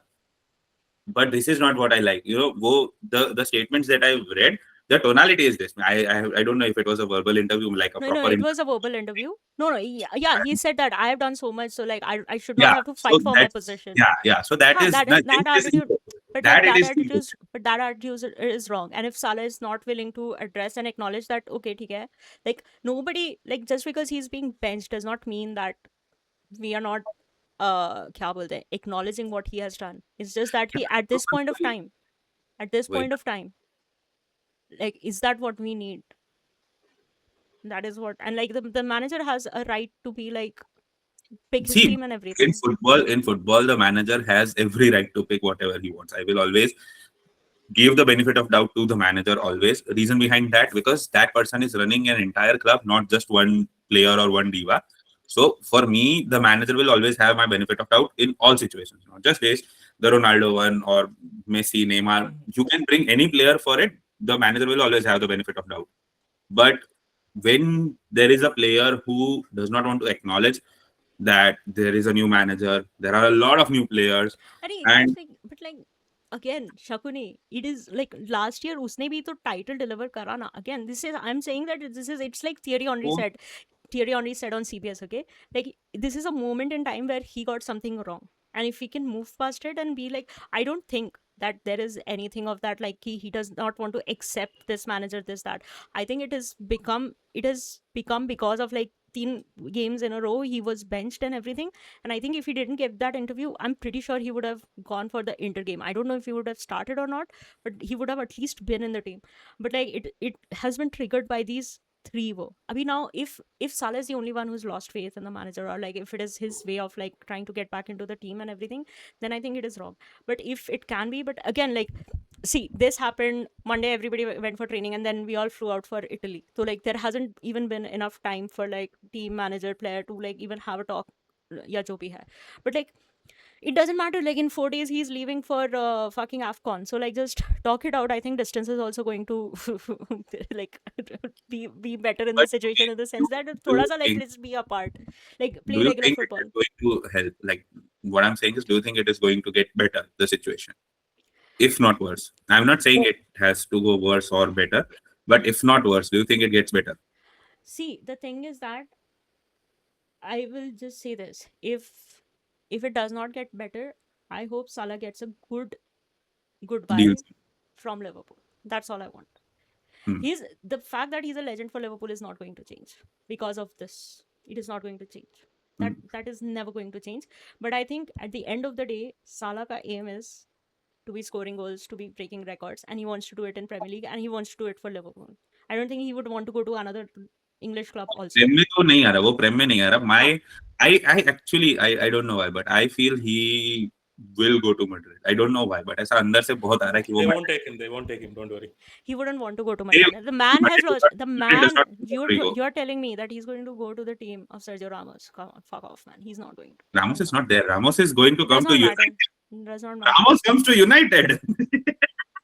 But this is not what I like. You know, the statements that I've read, the tonality is this. I don't know if it was a verbal interview, like a No, proper it interview. was a verbal interview. No, yeah, he said that I have done so much, so like I should not Yeah, have to so fight for my that's position. yeah. So that Haan, is that nothing. that attitude, but That like it that is attitude, ego. that attitude is wrong. And if Salah is not willing to address and acknowledge that, okay, ठीक है, like nobody, like just because he's being benched does not mean that we are not क्या बोलते हैं, acknowledging what he has done. It's just that he at this point of time, Wait. like is that what we need? That is what, and like the manager has a right to be like pick his See, team and everything. in football, the manager has every right to pick whatever he wants. I will always give the benefit of doubt to the manager always. Reason behind that, because that person is running an entire club, not just one player or one diva. So for me, the manager will always have my benefit of doubt in all situations, not just this, the Ronaldo one or Messi, Neymar. You can bring any player for it. The manager will always have the benefit of doubt. But when there is a player who does not want to acknowledge that there is a new manager, there are a lot of new players, अरे and just like but like again Shakuni, it is like last year उसने भी तो title deliver करा ना. Again, this is I'm saying that it's like Thierry Henry said on CBS, okay? Like this is a moment in time where he got something wrong. And if we can move past it and be like, I don't think that there is anything of that, like he does not want to accept this manager, this, that. I think it has become because of like 10 games in a row, he was benched and everything. And I think if he didn't give that interview, I'm pretty sure he would have gone for the Inter game. I don't know if he would have started or not, but he would have at least been in the team. But like it has been triggered by these three wo. Abhi now if Salah is the only one who's lost faith in the manager, or like if it is his way of like trying to get back into the team and everything, then I think it is wrong. But if it can be, but again, like see, this happened Monday, everybody went for training and then we all flew out for Italy. So like there hasn't even been enough time for like team manager player to like even have a talk या जो भी है. But like it doesn't matter, like in 4 days he's leaving for fucking AFCON, so like just talk it out. I think distance is also going to like be better in but the situation, in the sense that do thoda you sa like think let's be apart, like do play you regular think it football. is going to help? Like what I'm saying is, do you think it is going to get better the situation, if not worse? I'm not saying it has to go worse or better, but if not worse, do you think it gets better? See, the thing is that I will just say this, if it does not get better, I hope Salah gets a goodbye Deals. from Liverpool. That's all I want. Hmm. He's the fact that he's a legend for Liverpool is not going to change because of this. It is not going to change. That is never going to change. But I think at the end of the day, Salah ka aim is to be scoring goals, to be breaking records, and he wants to do it in Premier League, and he wants to do it for Liverpool. I don't think he would want to go to another English club also. प्रेम में तो नहीं आ रहा, वो प्रेम में नहीं आ रहा. हाँ. I actually I don't know why, but I feel he will go to Madrid. I don't know why, but ऐसा अंदर से बहुत आ रहा है कि वो They won't take him. They won't take him. Don't worry. He wouldn't want to go to They- Madrid. The man has Madrid- lost. The Madrid does man, not want Rodrigo. you're telling me that he's going to go to the team of Sergio Ramos. Come on, fuck off, man. He's not going to. Ramos is not there. Ramos is going to come Does to not matter. United. Does not matter. Ramos comes to United.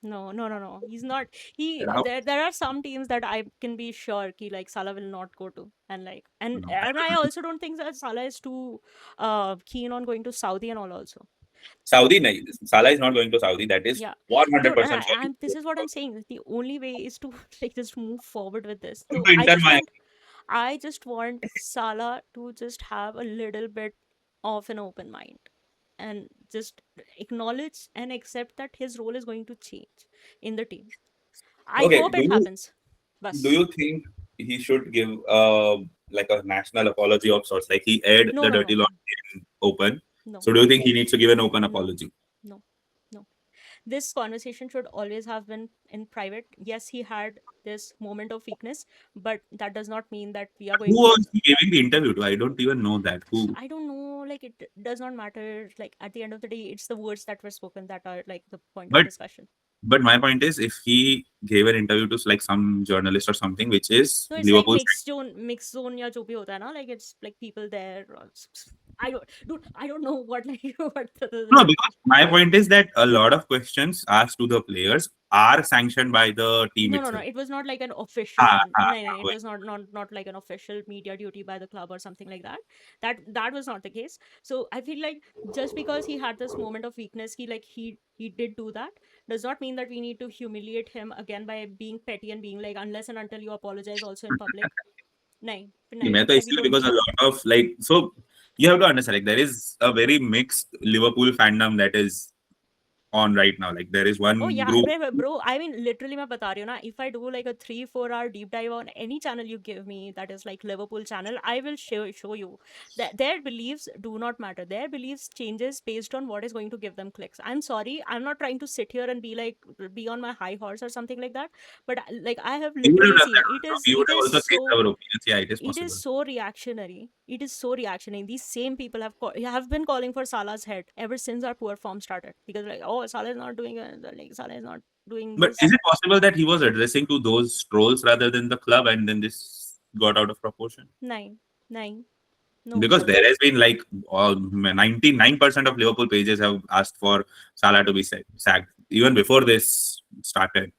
No. He's not. Ram- There are some teams that I can be sure ki like Salah will not go to, and like and No. and I also don't think that Salah is too keen on going to Saudi and all also. Saudi, nahi. Salah is not going to Saudi. That is Yeah. 100% Dude, and this is what I'm saying. The only way is to like just move forward with this. Come So to Inter Miami. I just want Salah to just have a little bit of an open mind and just acknowledge and accept that his role is going to change in the team. I Okay, hope do it you happens. do Bas. you think he should give like a national apology of sorts? Like he aired No, the no, dirty no, laundry in open. no, So do you think he needs to give an open no, apology? no, no. This conversation should always have been in private. Yes, he had this moment of weakness, but that does not mean that we are Who going to. was he giving the interview to? I don't even know that. Who? I don't know, like it does not matter. Like at the end of the day, it's the words that were spoken that are like the point of But discussion. but my point is, if he gave an interview to like some journalist or something, which is No, it's like Liverpool's. mixed zone या जो भी होता है ना, like it's like people there. I don't, dude, I don't know what like what No, because my point is that a lot of questions asked to the players are sanctioned by the team no. itself. It was not like an official. Ah, ah, No, it वही. was not like an official media duty by the club or something like that. That was not the case. So I feel like just because he had this moment of weakness, he did do that, does not mean that we need to humiliate him again by being petty and being like, unless and until you apologize also in public. नहीं, नहीं, मैं तो like we इसलिए don't because need a to. lot of like so you have to understand like there is a very mixed Liverpool fandom that is on right now. Like there is one Oh yeah, group. bro. I mean, literally, मैं बता रही हूँ ना. If I do like a 3-4 hour deep dive on any channel you give me, that is like Liverpool channel, I will show you that their beliefs do not matter. Their beliefs changes based on what is going to give them clicks. I'm sorry, I'm not trying to sit here and be on my high horse or something like that. But like I have We would have literally done seen that. it Also. is We would it have is also changed so our opinions. Yeah, it is it is possible. so reactionary. It is so reactionary. These same people have been calling for Salah's head ever since our poor form started. Because like, oh, Salah is not doing it. Like Salah is not doing But this. is it possible that he was addressing to those trolls rather than the club, and then this got out of proportion? Nine, nine. No. Because there has been like 99% of Liverpool pages have asked for Salah to be sacked even before this started.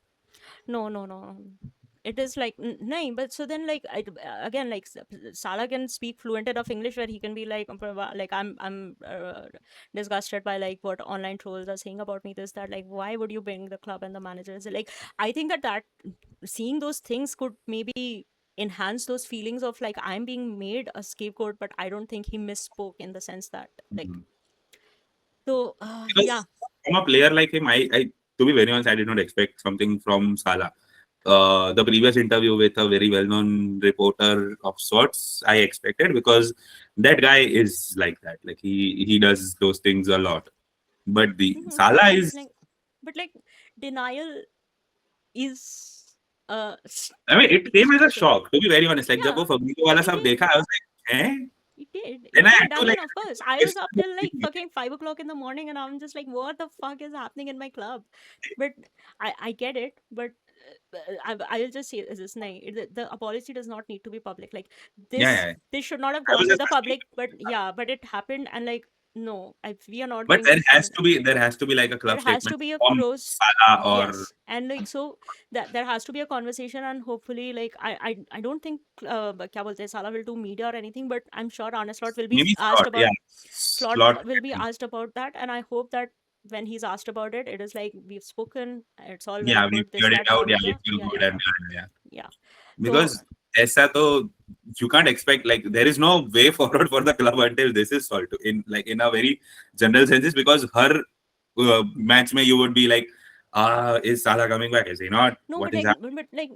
No. It is like nine, but so then like again like Salah can speak fluent enough English where he can be like I'm disgusted by like what online trolls are saying about me. This that like why would you bring the club and the managers? Like I think that seeing those things could maybe enhance those feelings of like I'm being made a scapegoat, but I don't think he misspoke in the sense that like so Because yeah. from a player like him, I to be very honest, I did not expect something from Salah. The previous interview with a very well-known reporter of sorts, I expected because that guy is like that. Like he does those things a lot. But the Salah is. But like denial is I mean, it came as a stupid. shock. To be very honest, like जब Yeah, वो Fabinho वाला it सब did. देखा, I was like, eh? It did. Then I had I to mean, like. of course, I was up till like fucking 5 o'clock in the morning, and I'm just like, what the fuck is happening in my club? But I get it. But I will just say this: nahi, the apology does not need to be public. Like Yeah. this should not have I was gone to just the asking. public. But yeah, but it happened, and like no, we are not But going to there has to be like a club there has statement to be a from close Salah or yes, and like so that there has to be a conversation, and hopefully like I don't think क्या बोलते हैं, Salah will do media or anything, but I'm sure Arne Slot will be maybe asked Slot. about Yeah, Slot. will be asked about that, and I hope that when he's asked about it, it is like we've spoken, it's all very Yeah, we good, this figured it that out. blah, Yeah, blah, we blah. feel good and yeah. Yeah. So Because ऐसा तो you can't expect like there is no way forward for the club until this is solved in a very general sense because her match में you would be like is Salah coming back, is he not, no, what but is like, happening? but like,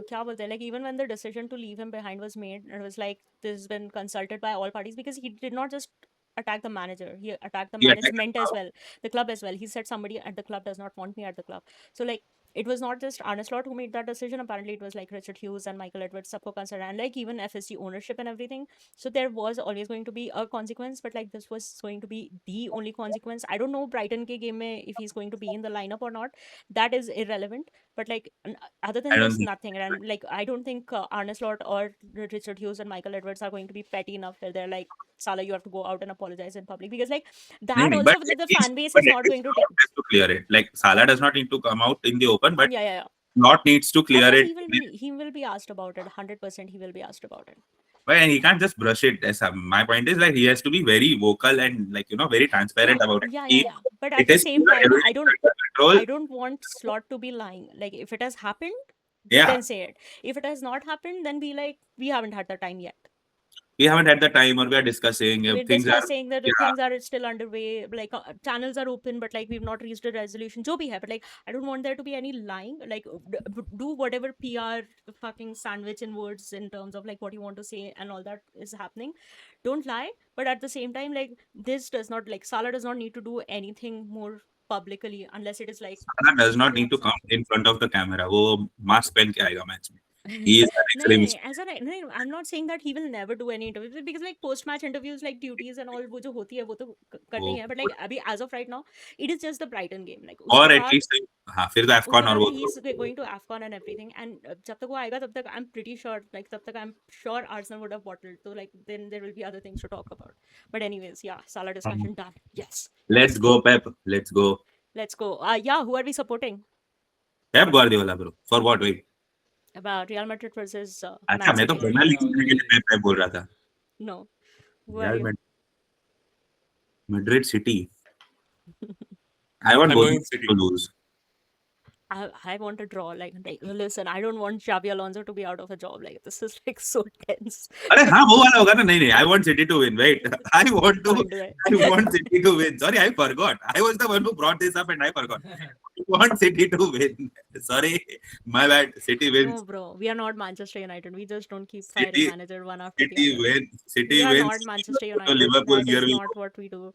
क्या बोलते हैं, like even when the decision to leave him behind was made, it was like this has been consulted by all parties because he did not just attack the manager, he attacked the Yeah, like, management as well, the club as well. He said somebody at the club does not want me at the club. So like it was not just Arne Slot who made that decision. Apparently, it was like Richard Hughes and Michael Edwards, सबको considered, and like even FSG ownership and everything. So there was always going to be a consequence, but like this was going to be the only consequence. I don't know Brighton ke game mein if he's going to be in the lineup or not. That is irrelevant. But like other I than don't this, think nothing. And like I don't think Arne Slot or Richard Hughes and Michael Edwards are going to be petty enough where they're like, Salah, you have to go out and apologize in public because like that but also the at least fan base but is at not least going to Slot take. has to clear it. Like Salah does not need to come out in the open, but Yeah. Slot needs to Of clear course, it. he will be asked about it. 100% he will be asked about it. But he can't just brush it. My point is like he has to be very vocal and like very transparent about it. Yeah. But at It the is same time, everything under control. I don't want Slot to be lying. Like if it has happened, Yeah. then say it. If it has not happened, then be like, we haven't had the time yet. we haven't had the time, or we are discussing if We're things are. discussing that the Yeah. things are still underway, like channels are open, but like we've not reached a resolution. Jo bhi hai, but like I don't want there to be any lying. Like do whatever PR fucking sandwich in words in terms of like what you want to say and all that is happening. Don't lie, but at the same time, like this does not like Salah does not need to do anything more publicly unless it is like Salah does not he need to wants come something. in front of the camera. वो mask पहन के आएगा match में. He is an No, extremist. as a, no, I'm not saying that he will never do any interviews because like post match interviews like duties and all वो जो होती है वो तो करनी वो है, but like अभी as of right now it is just the Brighton game, like और उसके at बाद least हाँ फिर तो AFCON और वो he's going to AFCON and everything, and जब तक वो आएगा तब तक I'm pretty sure like तब तक I'm sure Arsenal would have bottled, so like then there will be other things to talk about. But anyways, yeah, Salah discussion done. Yes, Let's go Pep. Let's go. let's go. Yeah, who are we supporting? Pep Guardiola bro. For what? Wait. About Real Madrid versus अच्छा Man मैं तो City. Premiere league cricket में Pep बोल रहा था. No, who are यार you? Madrid City. I want I'm both going City. to lose. I want a draw. Like, listen, I don't want Xabi Alonso to be out of a job. Like, this is like so tense. अरे हाँ वो वाला होगा ना. नहीं नहीं. I want City to win. Wait. I want City to win. Sorry, I forgot. I was the one who brought this up and I forgot. I want City to win. Sorry, my bad. City wins. No, bro, we are not Manchester United. We just don't keep City- firing manager one after City the other. wins. City We are wins. not Manchester To United. Liverpool, That here is we not go. what we do.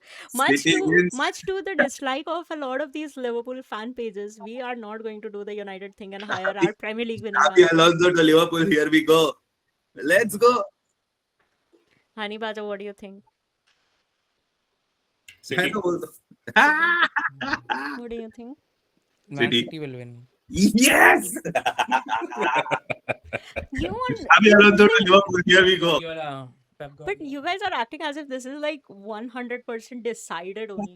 City wins. Much to the dislike of a lot of these Liverpool fan pages, we are not going to do the United thing and hire our Premier League winning Xabi manager. Alonso to Liverpool. Here we go. Let's go. Hani Baja, what do you think? City. What do you think? Man City. City will win. Yes. You want Xabi Alonso to Liverpool. Here we go. Guardiola, Pep But Guardiola. you guys are acting as if this is like 100% decided only.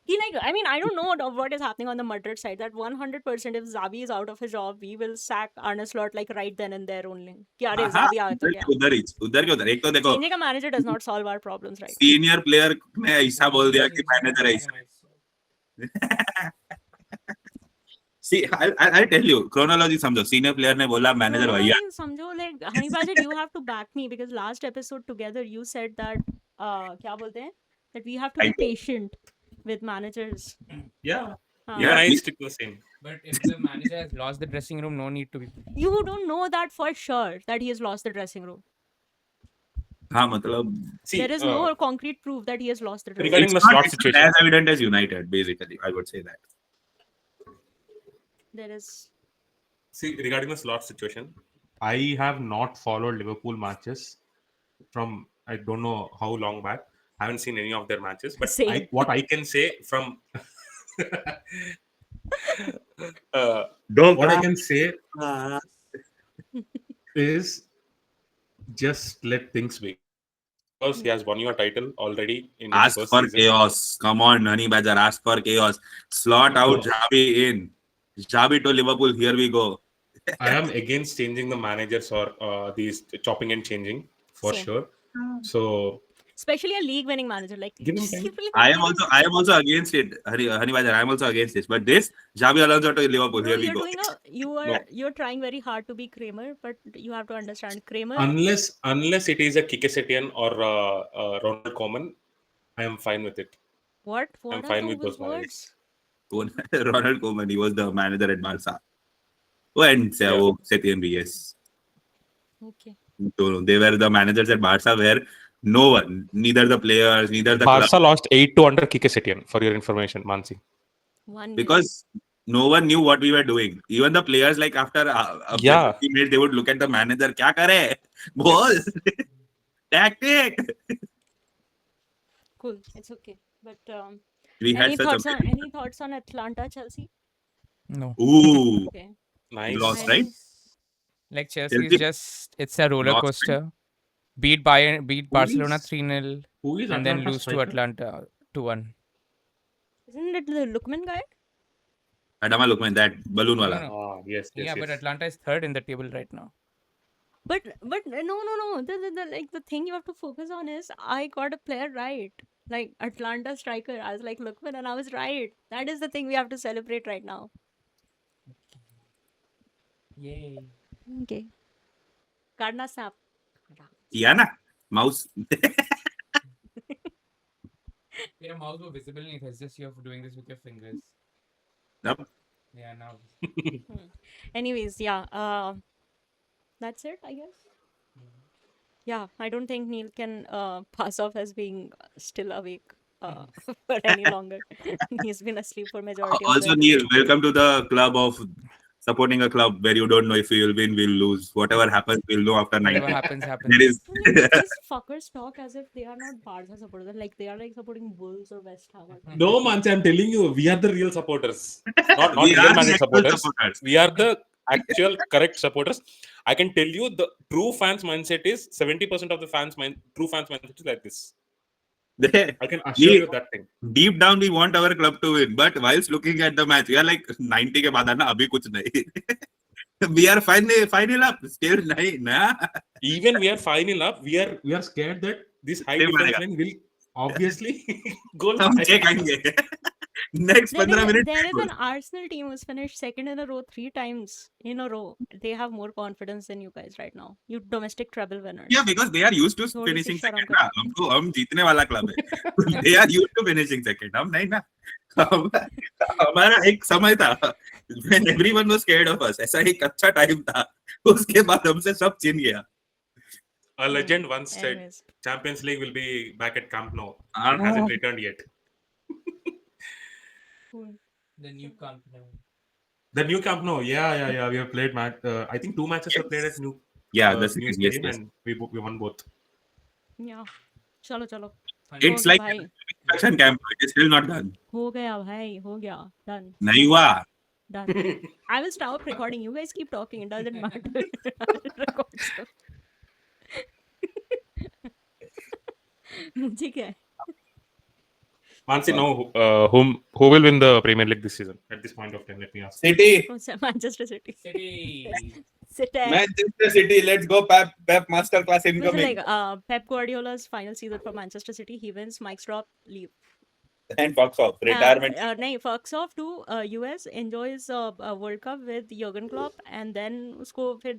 He like, I mean, I don't know what is happening on the Madrid side. That 100% if Xavi is out of a job, we will sack Arne Slot like right then and there only. कि अरे हाँ, Xavi आ तो गया. उधर ही उधर के उधर एक तो देखो Changing a manager does not solve our problems, right? Senior player ने ऐसा बोल दिया कि मैनेजर ऐसा. See, I'll tell you chronology समझो. सीनियर प्लेयर ने बोला मैनेजर No, भैया. I समझो like Hani Baja, you have to back me because last episode together you said that क्या बोलते हैं that we have to be I- patient with managers. Yeah. हाँ. Even I we- stick to the same. But if the manager has lost the dressing room, no need to be. You don't know that for sure that he has lost the dressing room. हाँ मतलब See, There is no concrete proof that he has lost the dressing room. regarding the it's slot not situation. as evident as United. Basically, I would say that. There is. See, regarding the slot situation, I have not followed Liverpool matches from I don't know how long back. I haven't seen any of their matches, but Same. what I can say from Don't what I can say is just let things be. Because he has won you a title already in his ask first for season. chaos. Come on, Honey Badger, ask for chaos. Slot out Xavi in. Xavi to Liverpool. Here we go. I am against changing the managers or these chopping and changing for Same. sure. So Especially a league winning manager. Like Give him time. people I am also against it. Honey Badger, I am also against this. But this Xavi Alonso to Liverpool. Bro, Here we you're go. doing you're trying very hard to be Kramer, but you have to understand Kramer. unless it is a Kike Setien or Ronald Koeman, I am fine with it. What I'm are fine with those those managers. words? Ronald Koeman, he was the manager at Barca. Oh, and Setien भी, yes. Okay. So they were the managers at Barca where no one, neither the players, neither the club, Barca lost 8-2 under Kike Setien, for your information, Mansi. One because no one knew what we were doing. Even the players, like after Yeah. teammates, they would look at the manager. क्या करे? Ball, tactic. cool. It's okay. But We had any such thoughts a on any thoughts on Atlanta, Chelsea? No. ooh. Okay. Nice. Lost, right? Like Chelsea Chelsea is just, it's a roller lost, coaster. Beat Bayern, beat Who Barcelona is- 3-0, Who is and then Atlanta lose to striker? Atlanta 2-1. Isn't it the Lookman guy? Adama Lookman, that balloon No, wala. no. Ah, yes, yes, Yeah, but yes. Atlanta is third in the table right now. But no. The thing you have to focus on is I got a player right. Like Atlanta striker. I was like Lookman and I was right. That is the thing we have to celebrate right now. Yay. Okay. Karna Sap. किया ना? mouse. Your mouse was visible in it. It's just you're doing this with your fingers. Yep. Yeah, now. Anyways, yeah. That's it, I guess. Yeah, I don't think Neil can pass off as being still awake for any longer. He's been asleep for majority of Also, the Neil, welcome to the club of supporting a club where you don't know if we will win, we'll lose. Whatever happens, we'll know after 90. Whatever happens, happens. There is These fuckers talk as if they are not Barca supporters. Like they are like supporting Bulls or West Ham. No, Mansi, I'm telling you, we are the real supporters. Not we real are Manchester the supporters. supporters. We are the actual correct supporters. I can tell you the true fans mindset is 70% of the true fans mindset is like this. I can assure you that thing. Deep down, we want our club to win, but whilst looking at the match, we are like 90 के बाद है ना अभी कुछ नहीं. We are final up, still नहीं ना. Even we are 5-0 up, we are scared that this high Same defense आएगा. line will obviously goal. हम check आएंगे. Next 15 minutes. There is an Arsenal team who's finished second in a row 3 times in a row. They have more confidence than you guys right now. You domestic treble winners. Yeah, because they are used to थोड़ी सी finishing शर्म second. करो. हम जीतने वाला club है. They are used to finishing second. हम नहीं ना. हमारा एक समय था when everyone was scared of us. ऐसा एक अच्छा टाइम था. उसके बाद हमसे सब चिन गया. A legend once said, Anyways. Champions League will be back at Camp Nou. Ah. Hasn't returned yet. Cool. The new Camp Nou. The new Camp Nou, yeah. We have played match. I think 2 matches were played at New. Yeah, New that's yes, Stadium, yes. and we won both. Yeah. चलो. It's हो like भाई. construction camp. It is still not done. हो गया भाई, हो गया. Done. नहीं हुआ. Done. I will stop recording. You guys keep talking. It doesn't matter. I will record stuff. मुझे क्या है? Mansi, now who will win the Premier League this season? At this point of time, let me ask. City. कौन सा? Manchester City. City. City. Manchester City. Let's go. Pep masterclass Listen, incoming. like Pep Guardiola's final season for Manchester City, he wins, mics drop, leave. And fucks off. Retirement. नहीं, fucks off to US, enjoys World Cup with Jurgen Klopp, and then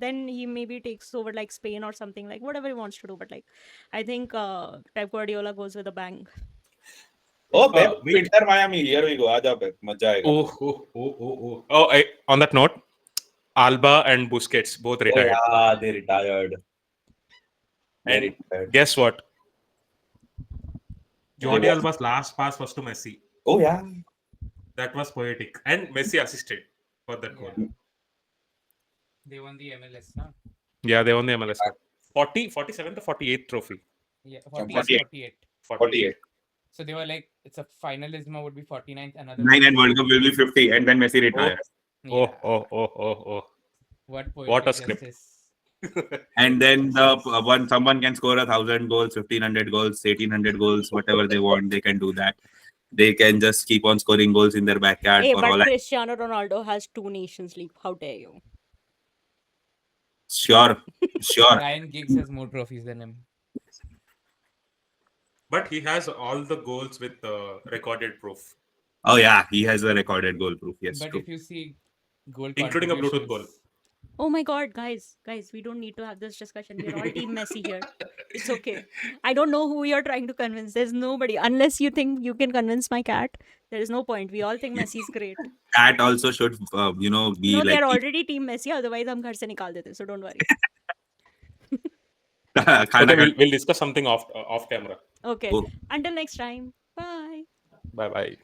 then he maybe takes over like Spain or something, like whatever he wants to do. But like, I think Pep Guardiola goes with a bang. Oh, Pep. wait. Inter Miami. Here we go. आजा Pep. मजा आएगा. On that note, Alba and Busquets both retired. Oh, yeah, they retired. And guess what? Jordi Alba's last pass was to Messi. Oh, yeah. That was poetic. And Messi assisted for that goal. Yeah. They won the MLS, na? Yeah, they won the MLS Cup. 47th or 48th trophy. Yeah, 48. 48. So they were like, it's a finalism would be 49th. Another 9 and World Cup will be 50, and then Messi retires. Yeah. Oh. What What a poetic script. justice. And then someone can score 1,000 goals, 1,500 goals, 1,800 goals, whatever they want. They can do that. They can just keep on scoring goals in their backyard Hey, for but all. Cristiano Ronaldo has 2 Nations League. How dare you? Sure. Ryan Giggs has more trophies than him. But he has all the goals with recorded proof, Oh yeah, he has a recorded goal proof. Yes, But true. if you see goal including a Bluetooth goal. contributions- Oh my god, guys, we don't need to have this discussion. We're all team Messi here. It's okay. I don't know who you're trying to convince. There's nobody. Unless you think you can convince my cat, there is no point. We all think Messi's great. That also should, be No, like. they're already team Messi. Otherwise, हम घर से निकाल देते. So don't worry. Okay, we'll discuss something off camera. Okay. Oh. Until next time. Bye. Bye.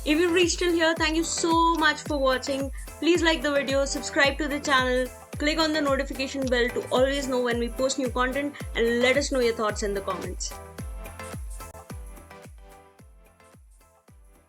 If you've reached till here, thank you so much for watching. Please like the video, subscribe to the channel, click on the notification bell to always know when we post new content, and let us know your thoughts in the comments.